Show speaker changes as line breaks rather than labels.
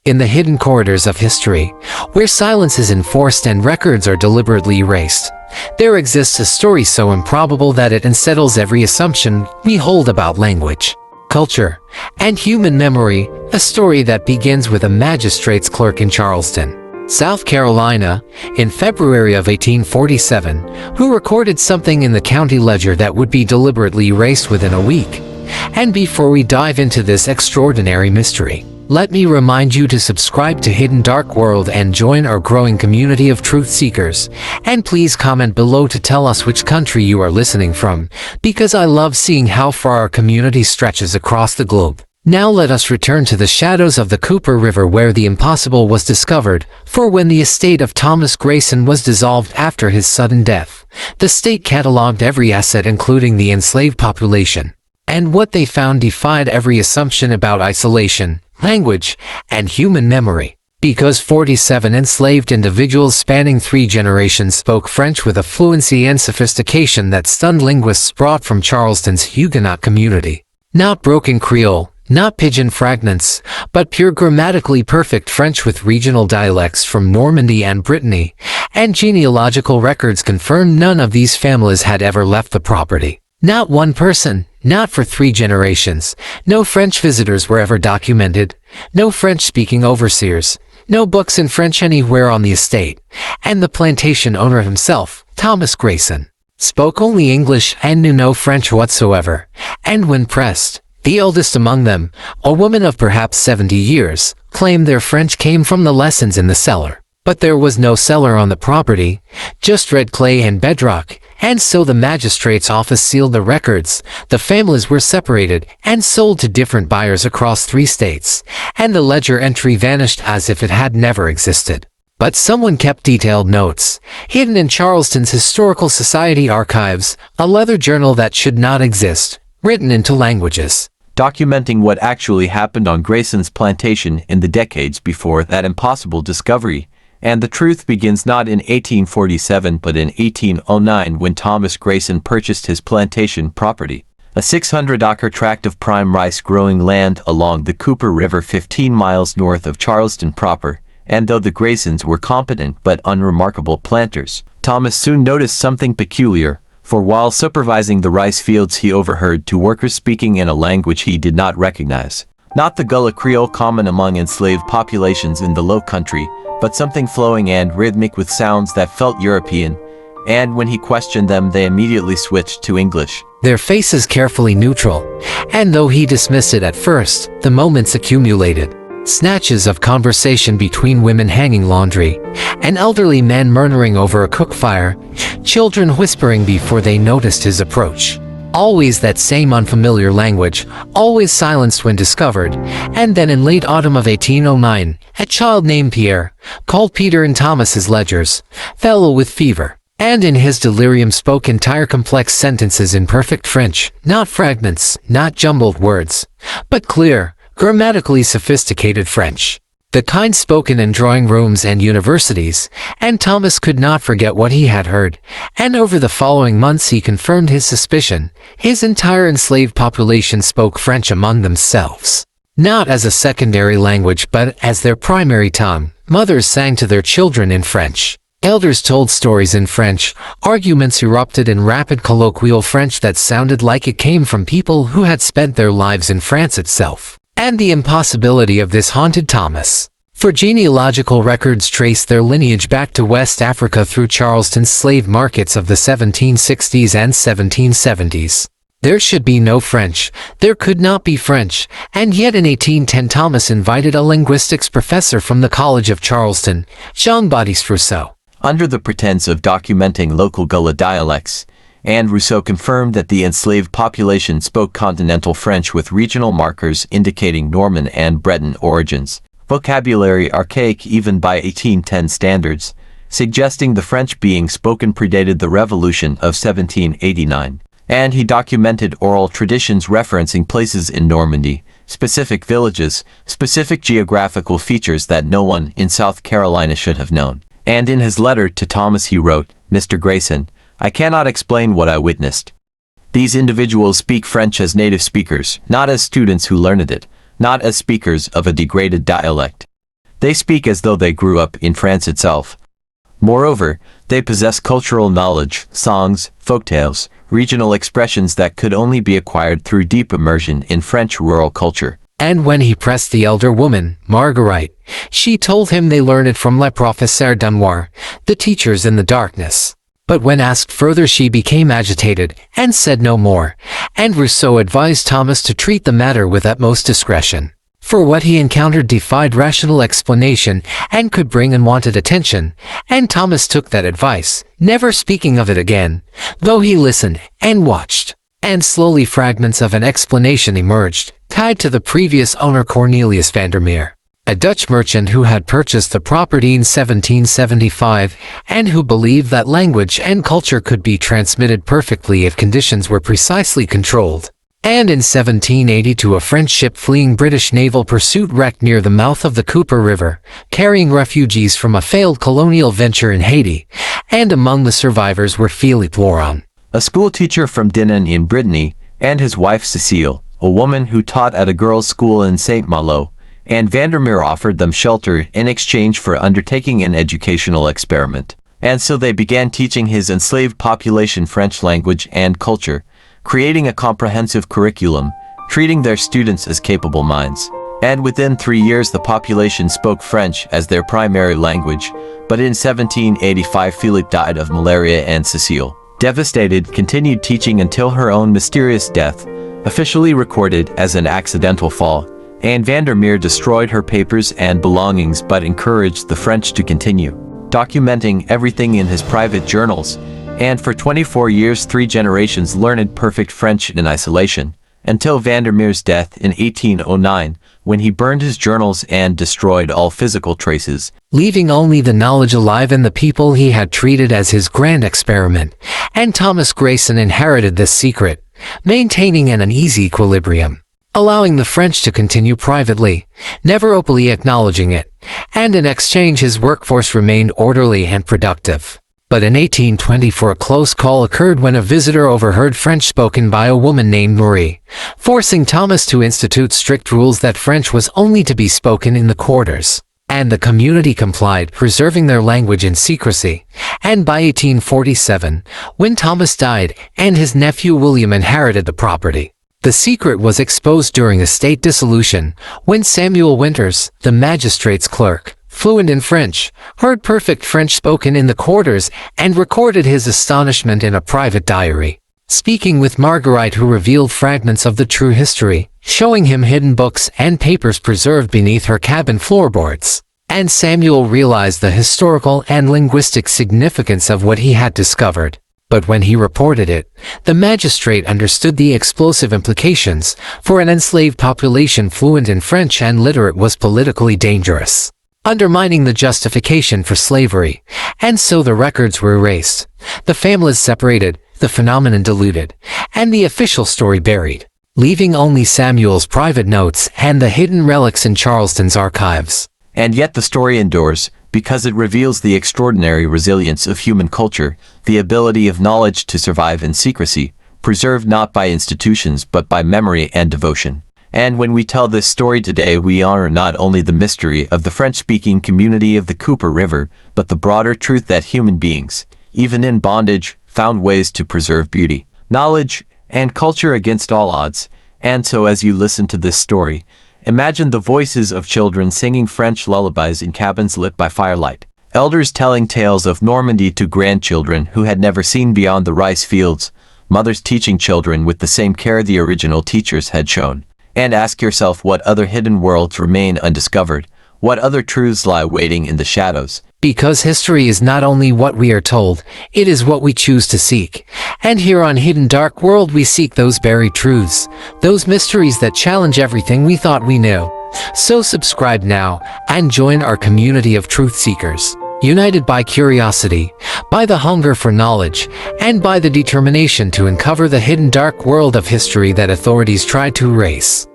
In the hidden corridors of history, where silence is enforced and records are deliberately erased, there exists a story so improbable that it unsettles every assumption we hold about language, culture, and human memory, a story that begins with a magistrate's clerk in Charleston, South Carolina, in February of 1847, who recorded something in the county ledger that would be deliberately erased within a week. And before we dive into this extraordinary mystery, let me remind you to subscribe to Hidden Dark World and join our growing community of truth seekers. And please comment below to tell us which country you are listening from, because I love seeing how far our community stretches across the globe. Now let us return to the shadows of the Cooper River where the impossible was discovered, for when the estate of Thomas Grayson was dissolved after his sudden death, the state cataloged every asset including the enslaved population. And what they found defied every assumption about isolation, language, and human memory. Because 47 enslaved individuals spanning 3 generations spoke French with a fluency and sophistication that stunned linguists brought from Charleston's Huguenot community. Not broken Creole, not pidgin fragments, but pure grammatically perfect French with regional dialects from Normandy and Brittany, and genealogical records confirmed none of these families had ever left the property. Not one person, not for 3 generations. No French visitors were ever documented, no French-speaking overseers, no books in French anywhere on the estate, and the plantation owner himself, Thomas Grayson, spoke only English and knew no French whatsoever. And when pressed, the eldest among them, a woman of perhaps 70 years, claimed their French came from the lessons in the cellar. But there was no cellar on the property, just red clay and bedrock, and so the magistrate's office sealed the records. The families were separated and sold to different buyers across 3 states, and the ledger entry vanished as if it had never existed. But someone kept detailed notes, hidden in Charleston's Historical Society archives, a leather journal that should not exist, written into languages,
documenting what actually happened on Grayson's plantation in the decades before that impossible discovery. And the truth begins not in 1847 but in 1809 when Thomas Grayson purchased his plantation property, a 600-acre tract of prime rice-growing land along the Cooper River 15 miles north of Charleston proper. And though the Graysons were competent but unremarkable planters, Thomas soon noticed something peculiar, for while supervising the rice fields he overheard 2 workers speaking in a language he did not recognize. Not the Gullah Creole common among enslaved populations in the Low Country, but something flowing and rhythmic with sounds that felt European, and when he questioned them they immediately switched to English.
Their faces carefully neutral, and though he dismissed it at first, the moments accumulated. Snatches of conversation between women hanging laundry, an elderly man murmuring over a cook fire, children whispering before they noticed his approach. Always that same unfamiliar language, always silenced when discovered. And then in late autumn of 1809, a child named Pierre, called Peter in Thomas's ledgers, fell ill with fever, and in his delirium spoke entire complex sentences in perfect French, not fragments, not jumbled words, but clear, grammatically sophisticated French, the kind spoken in drawing rooms and universities. And Thomas could not forget what he had heard, and over the following months he confirmed his suspicion. His entire enslaved population spoke French among themselves, not as a secondary language but as their primary tongue. Mothers sang to their children in French. Elders told stories in French. Arguments erupted in rapid colloquial French that sounded like it came from people who had spent their lives in France itself. And the impossibility of this haunted Thomas, for genealogical records trace their lineage back to West Africa through Charleston's slave markets of the 1760s and 1770s. There should be no French, there could not be French, and yet in 1810 Thomas invited a linguistics professor from the College of Charleston, Jean-Baptiste Rousseau,
under the pretense of documenting local Gullah dialects, and Rousseau confirmed that the enslaved population spoke continental French with regional markers indicating Norman and Breton origins, vocabulary archaic even by 1810 standards, suggesting the French being spoken predated the Revolution of 1789. And he documented oral traditions referencing places in Normandy, specific villages, specific geographical features that no one in South Carolina should have known. And in his letter to Thomas he wrote, "Mr. Grayson, I cannot explain what I witnessed. These individuals speak French as native speakers, not as students who learned it, not as speakers of a degraded dialect. They speak as though they grew up in France itself. Moreover, they possess cultural knowledge, songs, folktales, regional expressions that could only be acquired through deep immersion in French rural culture.
And when he pressed the elder woman, Marguerite, she told him they learned it from les professeurs du noir, the teachers in the darkness. But when asked further, she became agitated and said no more, and Rousseau advised Thomas to treat the matter with utmost discretion. For what he encountered defied rational explanation and could bring unwanted attention, and Thomas took that advice, never speaking of it again, though he listened and watched. And slowly fragments of an explanation emerged, tied to the previous owner Cornelius Vandermeer, a Dutch merchant who had purchased the property in 1775, and who believed that language and culture could be transmitted perfectly if conditions were precisely controlled. And in 1782 a French ship fleeing British naval pursuit wrecked near the mouth of the Cooper River, carrying refugees from a failed colonial venture in Haiti, and among the survivors were Philippe Laurent,
a schoolteacher from Normandy and Brittany, and his wife Cecile, a woman who taught at a girls' school in St. Malo, and Vandermeer offered them shelter in exchange for undertaking an educational experiment. And so they began teaching his enslaved population French language and culture, creating a comprehensive curriculum, treating their students as capable minds. And within 3 years the population spoke French as their primary language, but in 1785 Philippe died of malaria and Cecile, devastated, continued teaching until her own mysterious death, officially recorded as an accidental fall, and Vandermeer destroyed her papers and belongings but encouraged the French to continue, documenting everything in his private journals, and for 24 years 3 generations learned perfect French in isolation, until Vandermeer's death in 1809, when he burned his journals and destroyed all physical traces,
leaving only the knowledge alive in the people he had treated as his grand experiment. And Thomas Grayson inherited this secret, maintaining an uneasy equilibrium, allowing the French to continue privately, never openly acknowledging it, and in exchange his workforce remained orderly and productive. But in 1824 a close call occurred when a visitor overheard French spoken by a woman named Marie, forcing Thomas to institute strict rules that French was only to be spoken in the quarters. And the community complied, preserving their language in secrecy. And by 1847, when Thomas died and his nephew William inherited the property, the secret was exposed during a state dissolution, when Samuel Winters, the magistrate's clerk, fluent in French, heard perfect French spoken in the quarters and recorded his astonishment in a private diary, speaking with Marguerite, who revealed fragments of the true history, showing him hidden books and papers preserved beneath her cabin floorboards. And Samuel realized the historical and linguistic significance of what he had discovered. But when he reported it, the magistrate understood the explosive implications, for an enslaved population fluent in French and literate was politically dangerous, undermining the justification for slavery. And so the records were erased, the families separated, the phenomenon diluted, and the official story buried, leaving only Samuel's private notes and the hidden relics in Charleston's archives.
And yet the story endures, because it reveals the extraordinary resilience of human culture, the ability of knowledge to survive in secrecy, preserved not by institutions but by memory and devotion. And when we tell this story today, we honor not only the mystery of the French-speaking community of the Cooper River, but the broader truth that human beings, even in bondage, found ways to preserve beauty, knowledge, and culture against all odds. And so as you listen to this story, imagine the voices of children singing French lullabies in cabins lit by firelight, elders telling tales of Normandy to grandchildren who had never seen beyond the rice fields, mothers teaching children with the same care the original teachers had shown. And ask yourself what other hidden worlds remain undiscovered, what other truths lie waiting in the shadows.
Because history is not only what we are told, it is what we choose to seek. And here on Hidden Dark World we seek those buried truths, those mysteries that challenge everything we thought we knew. So subscribe now and join our community of truth seekers, united by curiosity, by the hunger for knowledge, and by the determination to uncover the hidden dark world of history that authorities tried to erase.